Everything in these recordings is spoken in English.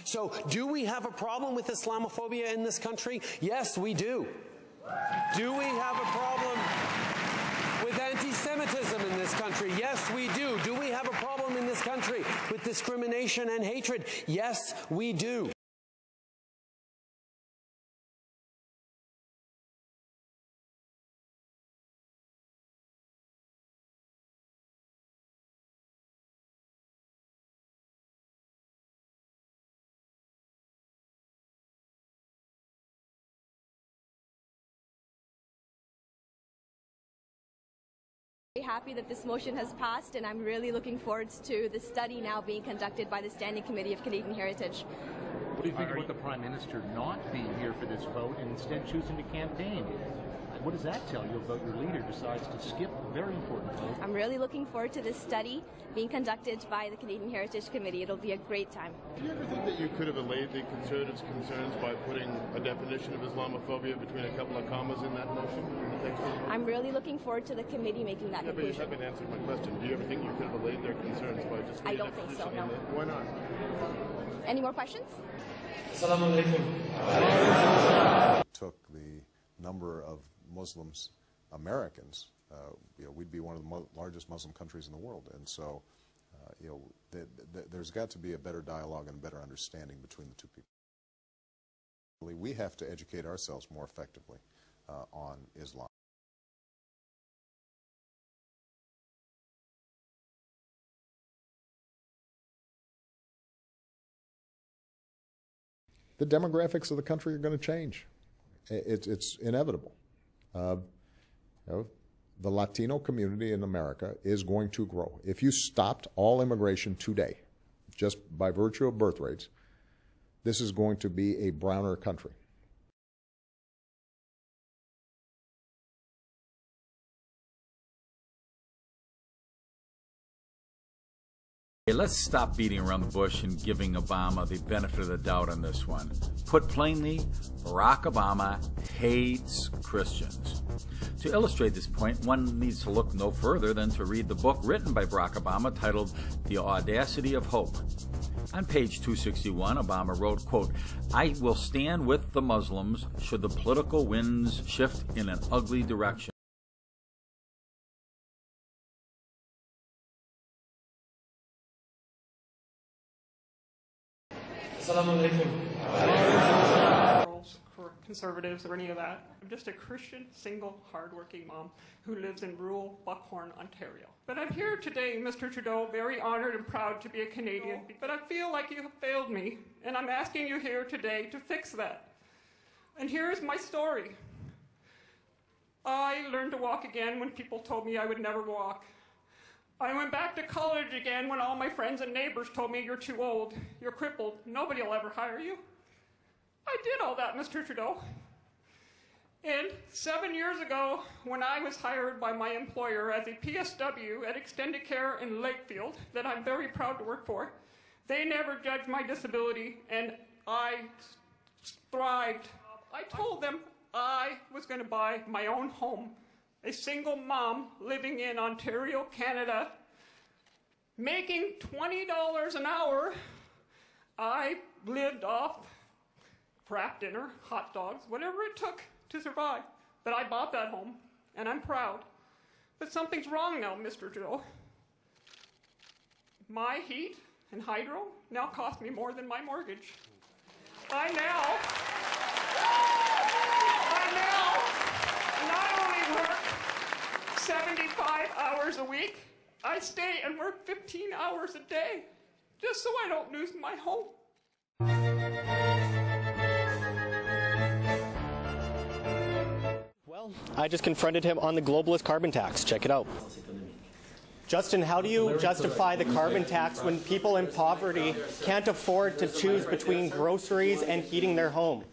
So do we have a problem with Islamophobia in this country? Yes, we do. Do we have a problem with anti-Semitism in this country? Yes, we do. Do we have a problem in this country with discrimination and hatred? Yes, we do. Happy that this motion has passed, and I'm really looking forward to the study now being conducted by the Standing Committee of Canadian Heritage. What do you think about the Prime Minister not being here for this vote and instead choosing to campaign? What does that tell you about your leader decides to skip a very important vote? I'm really looking forward to this study being conducted by the Canadian Heritage Committee. It'll be a great time. Do you ever think that you could have allayed the Conservatives' concerns by putting a definition of Islamophobia between a couple of commas in that motion? I'm really looking forward to the committee making that conclusion. But you haven't answered my question. Do you ever think you could have allayed their concerns by just... I don't think so, no. Why not? Any more questions? Assalamu alaikum. Took the number of Muslims, Americans, we'd be one of the largest Muslim countries in the world, and so there's got to be a better dialogue and better understanding between the two people. We have to educate ourselves more effectively on Islam. The demographics of the country are going to change. It's inevitable. The Latino community in America is going to grow. If you stopped all immigration today, just by virtue of birth rates, this is going to be a browner country. Let's stop beating around the bush and giving Obama the benefit of the doubt on this one. Put plainly, Barack Obama hates Christians. To illustrate this point, one needs to look no further than to read the book written by Barack Obama titled The Audacity of Hope. On page 261, Obama wrote, quote, "I will stand with the Muslims should the political winds shift in an ugly direction." For conservatives or any of that. I'm just a Christian, single, hardworking mom who lives in rural Buckhorn, Ontario. But I'm here today, Mr. Trudeau, very honored and proud to be a Canadian, but I feel like you have failed me, and I'm asking you here today to fix that. And here's my story. I learned to walk again when people told me I would never walk. I went back to college again when all my friends and neighbors told me, "You're too old, you're crippled, nobody will ever hire you." I did all that, Mr. Trudeau. And 7 years ago, when I was hired by my employer as a PSW at Extended Care in Lakefield, that I'm very proud to work for, they never judged my disability, and I thrived. I told them I was going to buy my own home. A single mom living in Ontario, Canada, making $20 an hour. I lived off crap dinner, hot dogs, whatever it took to survive. But I bought that home, and I'm proud. But something's wrong now, Mr. Trudeau. My heat and hydro now cost me more than my mortgage. I now not only work 75 hours a week, I stay and work 15 hours a day, just so I don't lose my home. Well, I just confronted him on the globalist carbon tax. Check it out. Justin, how do you justify the carbon tax when people in poverty can't afford to choose between groceries and heating their home?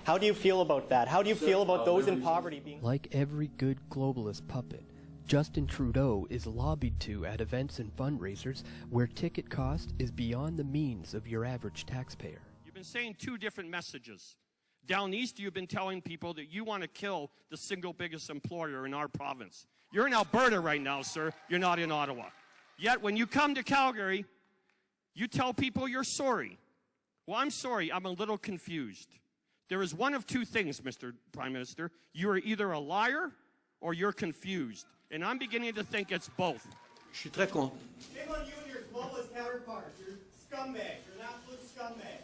How do you feel about that? How do you feel about those in poverty being... Like every good globalist puppet, Justin Trudeau is lobbied to at events and fundraisers where ticket cost is beyond the means of your average taxpayer. You've been saying two different messages. Down east, you've been telling people that you want to kill the single biggest employer in our province. You're in Alberta right now, sir. You're not in Ottawa. Yet when you come to Calgary, you tell people you're sorry. Well, I'm sorry, I'm a little confused. There is one of two things, Mr. Prime Minister. You are either a liar or you're confused. And I'm beginning to think it's both. Je suis très content. Shame on you and your globalist counterparts. You're scumbags. You're an absolute scumbag.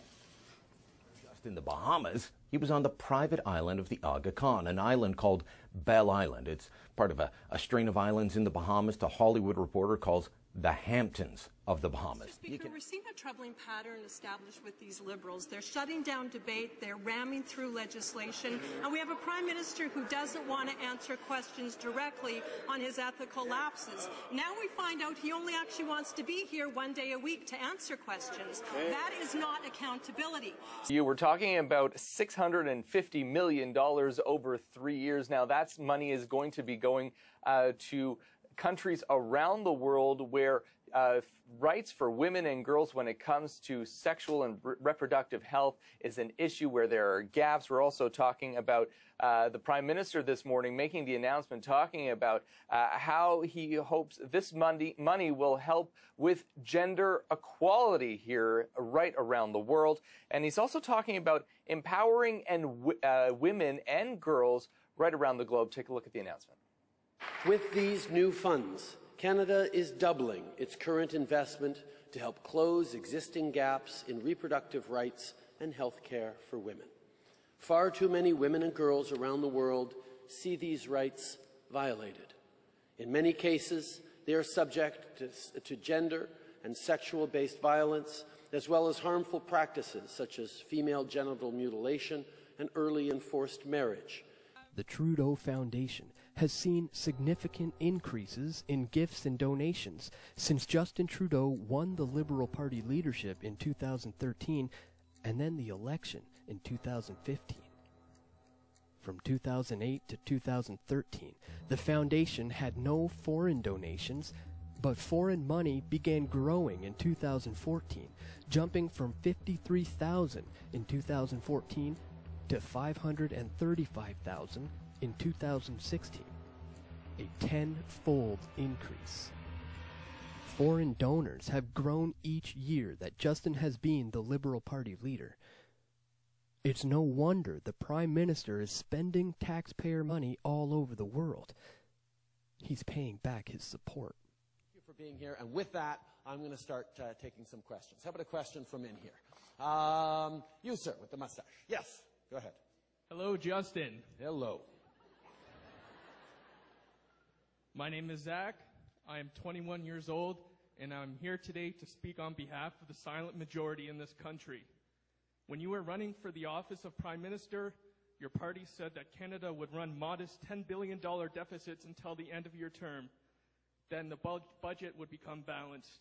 Just in the Bahamas, he was on the private island of the Aga Khan, an island called Bell Island. It's part of a string of islands in the Bahamas the Hollywood Reporter calls the Hamptons of the Bahamas. Speaker, we're seeing a troubling pattern established with these Liberals. They're shutting down debate, they're ramming through legislation, and we have a Prime Minister who doesn't want to answer questions directly on his ethical lapses. Now we find out he only actually wants to be here one day a week to answer questions. That is not accountability. You were talking about $650 million over 3 years. Now that money is going to be going to countries around the world where rights for women and girls when it comes to sexual and reproductive health is an issue, where there are gaps. We're also talking about the Prime Minister this morning making the announcement, talking about how he hopes this money will help with gender equality here right around the world. And he's also talking about empowering women and girls right around the globe. Take a look at the announcement. With these new funds, Canada is doubling its current investment to help close existing gaps in reproductive rights and health care for women. Far too many women and girls around the world see these rights violated. In many cases, they are subject to gender and sexual-based violence, as well as harmful practices such as female genital mutilation and early enforced marriage. The Trudeau Foundation has seen significant increases in gifts and donations since Justin Trudeau won the Liberal Party leadership in 2013 and then the election in 2015. From 2008 to 2013, the foundation had no foreign donations, but foreign money began growing in 2014, jumping from $53,000 in 2014 to $535,000 in 2016, a 10-fold increase. Foreign donors have grown each year that Justin has been the Liberal Party leader. It's no wonder the Prime Minister is spending taxpayer money all over the world. He's paying back his support. Thank you for being here, and with that, I'm going to start taking some questions. How about a question from in here? You, sir, with the mustache. Yes, go ahead. Hello, Justin. Hello. My name is Zach. I am 21 years old, and I'm here today to speak on behalf of the silent majority in this country. When you were running for the office of Prime Minister, your party said that Canada would run modest $10 billion deficits until the end of your term. Then the budget would become balanced.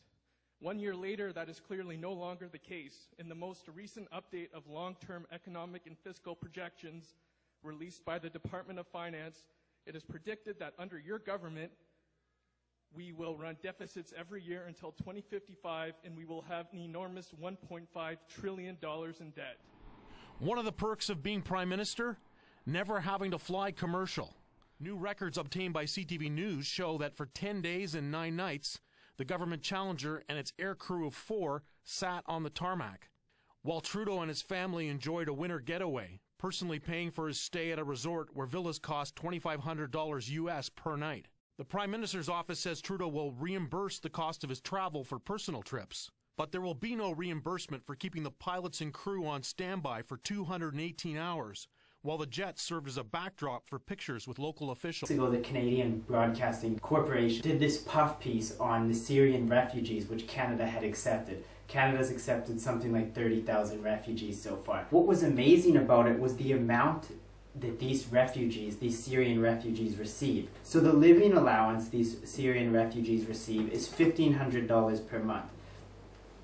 1 year later, that is clearly no longer the case. In the most recent update of long-term economic and fiscal projections released by the Department of Finance, it is predicted that under your government, we will run deficits every year until 2055, and we will have an enormous $1.5 trillion in debt. One of the perks of being Prime Minister? Never having to fly commercial. New records obtained by CTV News show that for 10 days and 9 nights, the government Challenger and its air crew of 4 sat on the tarmac, while Trudeau and his family enjoyed a winter getaway, personally paying for his stay at a resort where villas cost $2,500 US per night. The Prime Minister's office says Trudeau will reimburse the cost of his travel for personal trips, but there will be no reimbursement for keeping the pilots and crew on standby for 218 hours, while the jet served as a backdrop for pictures with local officials. Ago, the Canadian Broadcasting Corporation did this puff piece on the Syrian refugees, which Canada had accepted. Canada's accepted something like 30,000 refugees so far. What was amazing about it was the amount that these Syrian refugees receive. So the living allowance these Syrian refugees receive is $1,500 per month.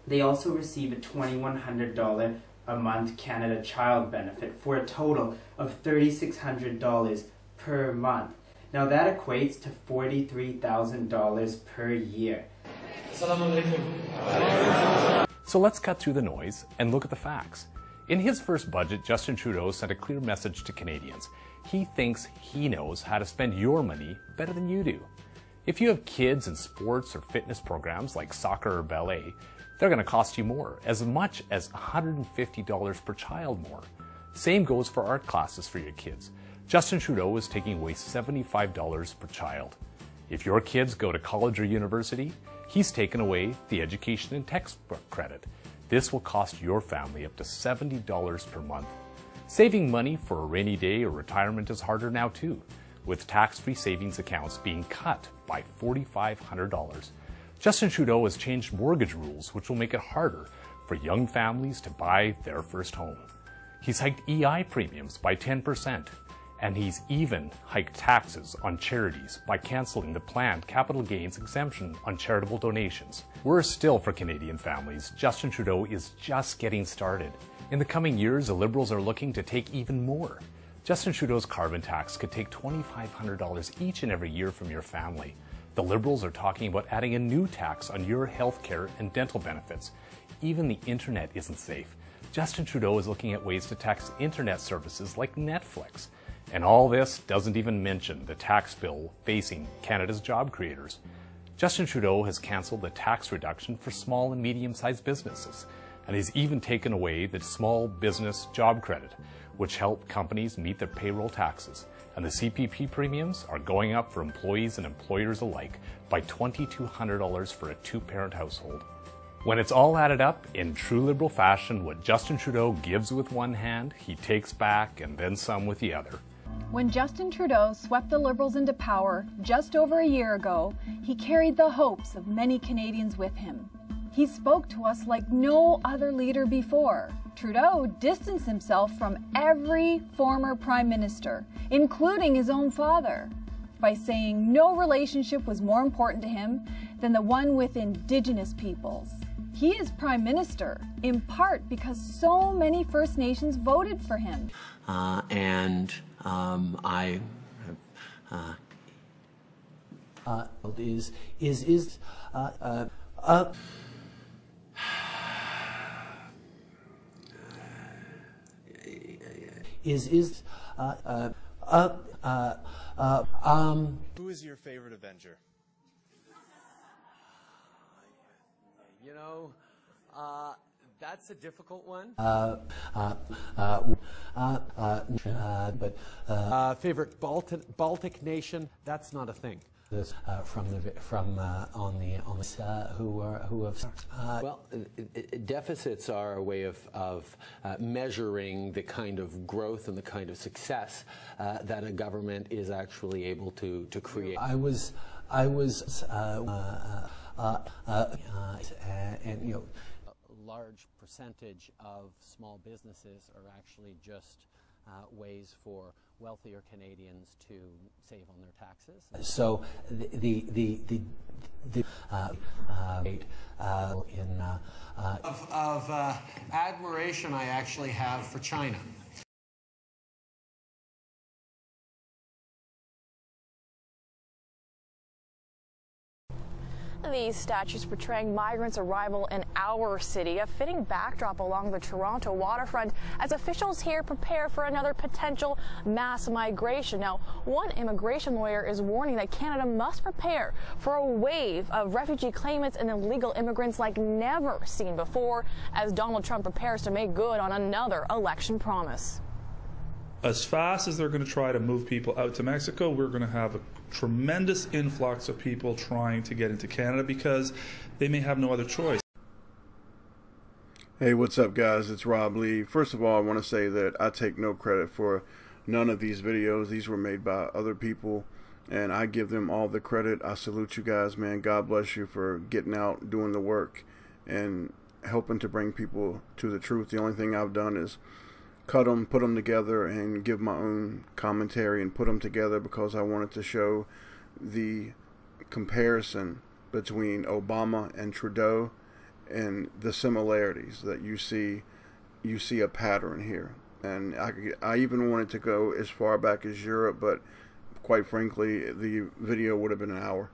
They also receive a $2,100 a month Canada Child Benefit for a total of $3,600 per month. Now that equates to $43,000 per year. So let's cut through the noise and look at the facts. In his first budget, Justin Trudeau sent a clear message to Canadians. He thinks he knows how to spend your money better than you do. If you have kids in sports or fitness programs like soccer or ballet, they're going to cost you more, as much as $150 per child more. Same goes for art classes for your kids. Justin Trudeau is taking away $75 per child. If your kids go to college or university, he's taken away the education and textbook credit. This will cost your family up to $70 per month. Saving money for a rainy day or retirement is harder now too, with tax-free savings accounts being cut by $4,500. Justin Trudeau has changed mortgage rules, which will make it harder for young families to buy their first home. He's hiked EI premiums by 10%, and he's even hiked taxes on charities by cancelling the planned capital gains exemption on charitable donations. Worse still for Canadian families, Justin Trudeau is just getting started. In the coming years, the Liberals are looking to take even more. Justin Trudeau's carbon tax could take $2,500 each and every year from your family. The Liberals are talking about adding a new tax on your health care and dental benefits. Even the internet isn't safe. Justin Trudeau is looking at ways to tax internet services like Netflix. And all this doesn't even mention the tax bill facing Canada's job creators. Justin Trudeau has cancelled the tax reduction for small and medium-sized businesses, and he's even taken away the small business job credit, which helped companies meet their payroll taxes. And the CPP premiums are going up for employees and employers alike by $2,200 for a two-parent household. When it's all added up, in true Liberal fashion, what Justin Trudeau gives with one hand, he takes back and then some with the other. When Justin Trudeau swept the Liberals into power just over a year ago, he carried the hopes of many Canadians with him. He spoke to us like no other leader before. Trudeau distanced himself from every former Prime Minister, including his own father, by saying no relationship was more important to him than the one with Indigenous peoples. He is Prime Minister, in part because so many First Nations voted for him. Who is your favorite Avenger? You know, that's a difficult one. Favorite Baltic nation? That's not a thing. Deficits are a way of measuring the kind of growth and the kind of success that a government is actually able to create. And you know, a large percentage of small businesses are actually just ways for wealthier Canadians to save on their taxes. So of admiration I actually have for China. These statues portraying migrants' arrival in our city, a fitting backdrop along the Toronto waterfront as officials here prepare for another potential mass migration. Now, one immigration lawyer is warning that Canada must prepare for a wave of refugee claimants and illegal immigrants like never seen before, as Donald Trump prepares to make good on another election promise. As fast as they're going to try to move people out to Mexico, we're going to have a tremendous influx of people trying to get into Canada because they may have no other choice. Hey, what's up guys? It's Rob Lee. First of all, I want to say that I take no credit for none of these videos. These were made by other people and I give them all the credit. I salute you guys, man. God bless you for getting out, doing the work and helping to bring people to the truth. The only thing I've done is cut them, put them together, and give my own commentary and put them together because I wanted to show the comparison between Obama and Trudeau and the similarities that you see a pattern here. And I even wanted to go as far back as Europe, but quite frankly, the video would have been an hour.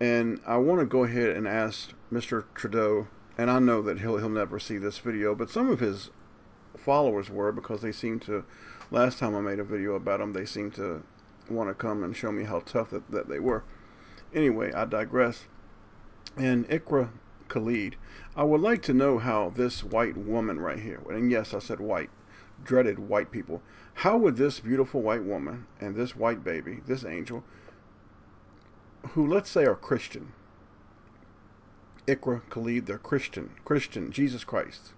And I want to go ahead and ask Mr. Trudeau, and I know that he'll never see this video, but some of his followers were, because they seemed to, last time I made a video about them, they seemed to want to come and show me how tough that they were. Anyway, I digress. And ICRA Khalid, I would like to know how this white woman right here, and yes, I said white, dreaded white people, how would this beautiful white woman and this white baby, this angel, who let's say are Christian, Ikra, Khalid, they're Christian, Jesus Christ,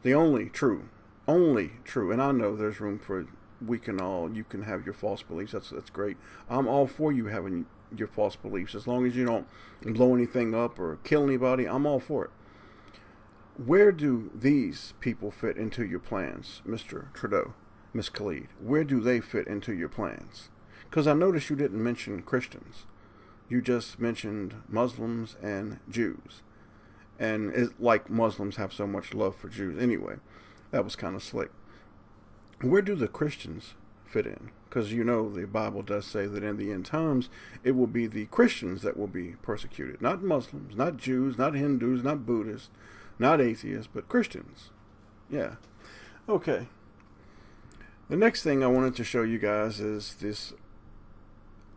the only true, and I know there's room for, you can have your false beliefs, that's great. I'm all for you having your false beliefs, as long as you don't blow anything up or kill anybody, I'm all for it. Where do these people fit into your plans, Mr. Trudeau, Miss Khalid? Where do they fit into your plans? Because I noticed you didn't mention Christians. You just mentioned Muslims and Jews. And it's like Muslims have so much love for Jews. Anyway, that was kind of slick. Where do the Christians fit in? Because you know the Bible does say that in the end times, it will be the Christians that will be persecuted. Not Muslims, not Jews, not Hindus, not Buddhists, not atheists, but Christians. Yeah. Okay. The next thing I wanted to show you guys is this.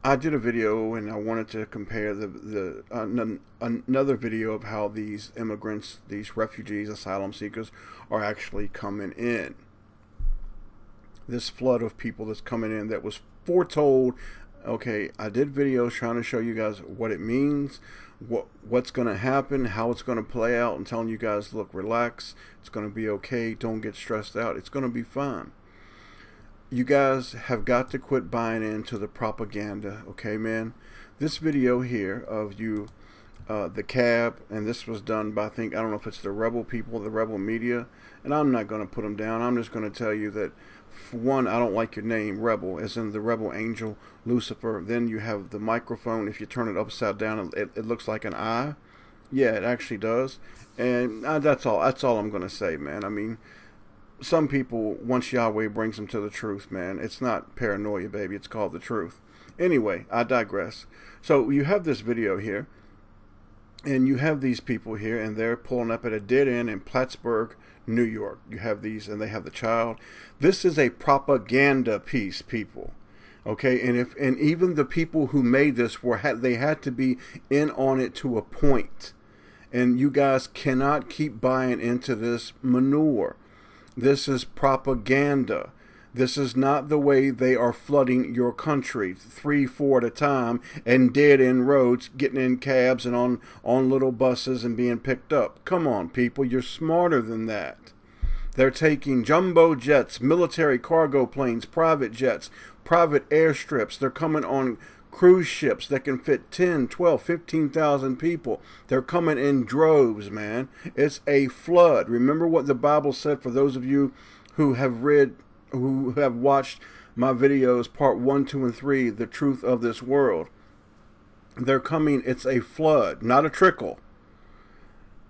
I did a video and I wanted to compare another video of how these immigrants, these refugees, asylum seekers are actually coming in. This flood of people that's coming in that was foretold. Okay, I did videos trying to show you guys what it means, what's going to happen, how it's going to play out, and telling you guys, look, relax, it's going to be okay, don't get stressed out, it's going to be fine. You guys have got to quit buying into the propaganda, okay, man? This video here of you, the cab, and this was done by, I don't know if it's the rebel people, the rebel media, and I'm not going to put them down. I'm just going to tell you that, for one, I don't like your name, Rebel, as in the rebel angel, Lucifer. Then you have the microphone. If you turn it upside down, it looks like an eye. Yeah, it actually does. And that's all I'm going to say, man. I mean, some people, once Yahweh brings them to the truth, man, it's not paranoia, baby. It's called the truth. Anyway, I digress. So you have this video here, and you have these people here, and they're pulling up at a dead end in Plattsburgh, New York. You have these, and they have the child. This is a propaganda piece, people. Okay, and even the people who made this they had to be in on it to a point. And you guys cannot keep buying into this manure. This is propaganda. This is not the way they are flooding your country, 3, 4 at a time, and dead end roads, getting in cabs and on little buses and being picked up. Come on, people, you're smarter than that. They're taking jumbo jets, military cargo planes, private jets, private airstrips. They're coming on cruise ships that can fit 10, 12, 15,000 people. They're coming in droves, man. It's a flood. Remember what the Bible said, for those of you who have watched my videos, part 1, 2, and 3, the truth of this world. They're coming, it's a flood, not a trickle.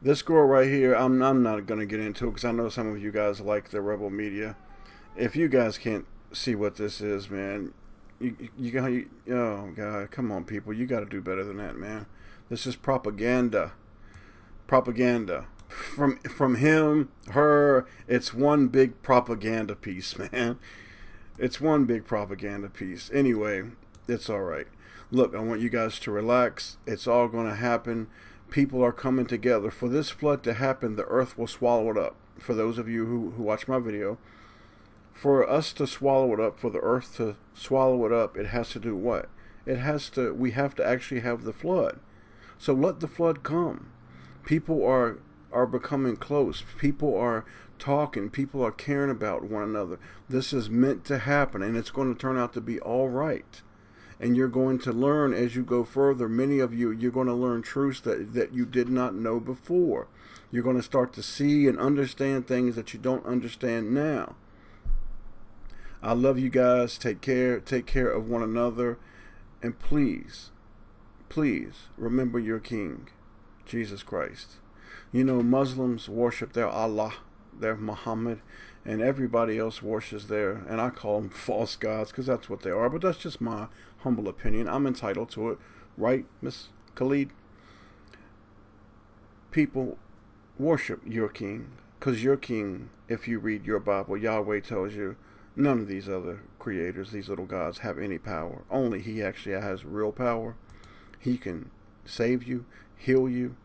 This girl right here, I'm not going to get into it because I know some of you guys like the rebel media. If you guys can't see what this is, man, oh God, come on, people, you got to do better than that, man. This is propaganda. Propaganda. From him, her, it's one big propaganda piece, man. It's one big propaganda piece. Anyway, it's all right. Look, I want you guys to relax. It's all going to happen. People are coming together. For this flood to happen, the earth will swallow it up. For those of you who watch my video, for us to swallow it up, for the earth to swallow it up, it has to do what? We have to actually have the flood. So let the flood come. People are becoming close. People are talking. People are caring about one another. This is meant to happen, and it's going to turn out to be all right. And you're going to learn as you go further. Many of you, you're going to learn truths that you did not know before. You're going to start to see and understand things that you don't understand now. I love you guys. Take care of one another. And please, please remember your King, Jesus Christ. You know, Muslims worship their Allah, their Muhammad, and everybody else worships their, and I call them false gods because that's what they are, but that's just my humble opinion. I'm entitled to it. Right, Miss Khalid? People worship your King, because your King, if you read your Bible, Yahweh tells you none of these other creators, these little gods, have any power. Only He actually has real power. He can save you, heal you.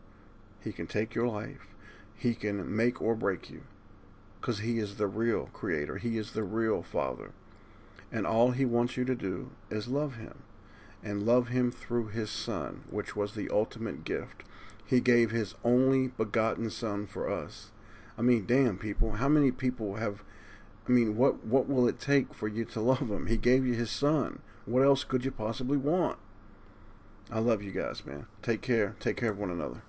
He can take your life. He can make or break you, because he is the real creator. He is the real Father. And all he wants you to do is love him, and love him through his Son, which was the ultimate gift. He gave his only begotten Son for us. I mean, damn, people, how many people have, I mean, what will it take for you to love him? He gave you his Son. What else could you possibly want? I love you guys, man. Take care. Take care of one another.